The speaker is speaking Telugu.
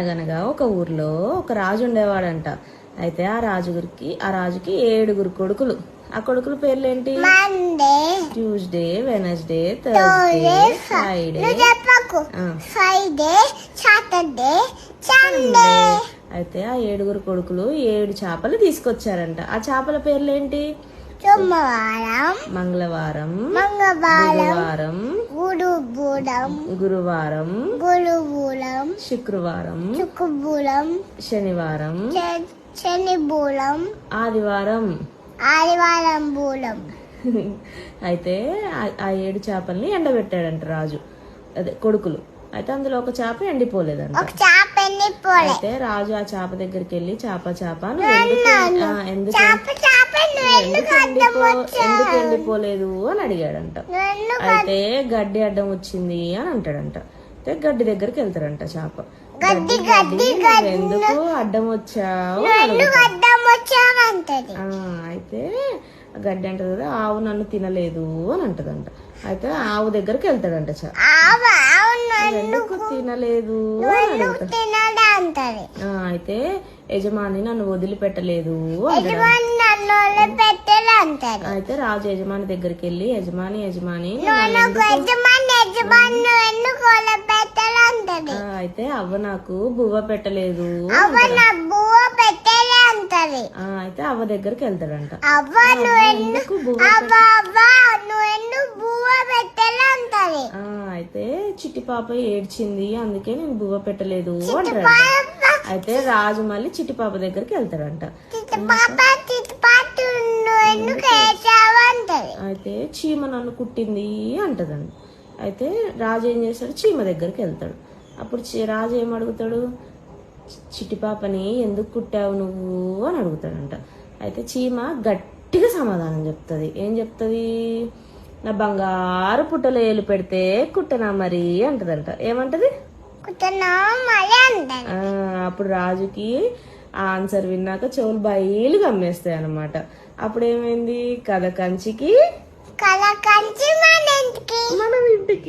అనగనగా ఒక ఊర్లో ఒక రాజు ఉండేవాడంట. అయితే ఆ రాజుకి 7 కొడుకులు. ఆ కొడుకుల పేర్లేంటి? Tuesday, Wednesday, Thursday, Friday, Saturday, Sunday. అయితే ఆ 7 కొడుకులు 7 చేపలు తీసుకొచ్చారంట. ఆ చేపల పేర్లేంటి? సోమవారం, మంగళవారం, మంగళవారం, గురువారం, శుక్రవారం, శనివారం, ఆదివారం. అయితే ఆ 7 చేపల్ని ఎండబెట్టాడంట రాజు, అదే కొడుకులు. అయితే అందులో ఒక చేప ఎండిపోలేదంట. అయితే రాజు ఆ చేప దగ్గరికి వెళ్ళి చేప ఎందుకు ఎండిపోలేదు అని అడిగాడంట. అయితే గడ్డి అడ్డం వచ్చింది అని అంటాడంట. అయితే గడ్డి దగ్గరికి వెళ్తాడంట చేప. ఎందుకు అడ్డం వచ్చావు? అయితే గడ్డి అంటది కదా, ఆవు నన్ను తినలేదు అని అంటదంట. అయితే ఆవు దగ్గరికి వెళ్తాడంట చేప. ఎందుకు తినలేదు అని అడుగుతాడు. అయితే యజమాని నన్ను వదిలిపెట్టలేదు అంటాడు. అయితే రాజు యజమాని దగ్గరికి వెళ్ళి, యజమాని అయితే అవ్వ నాకు బువ్వ పెట్టలేదు. అయితే అవ్వ దగ్గరికి వెళ్తాడంట. అయితే చిట్టి పాప ఏడ్చింది, అందుకే నేను బువ్వ పెట్టలేదు అంటాడు. అయితే రాజు మళ్ళీ చిట్టి పాప దగ్గరికి వెళ్తాడంట. అయితే చీమ నన్ను కుట్టింది అంటదండి. అయితే రాజు ఏం చేస్తాడు? చీమ దగ్గరికి వెళ్తాడు. అప్పుడు రాజు ఏం అడుగుతాడు? చిట్టి పాపని ఎందుకు కుట్టావు నువ్వు అని అడుగుతాడంట. అయితే చీమ గట్టిగా సమాధానం చెప్తుంది. ఏం చెప్తుంది? నా బంగారు పుట్టలో ఏలు పెడితే కుట్టనా మరి అంటదంట. ఏమంటది? అప్పుడు రాజుకి ఆ ఆన్సర్ విన్నాక చెవులు బయలు గమ్మేస్తాయి అన్నమాట. అప్పుడు ఏమైంది? కథ కంచికి మన ఇంటికి.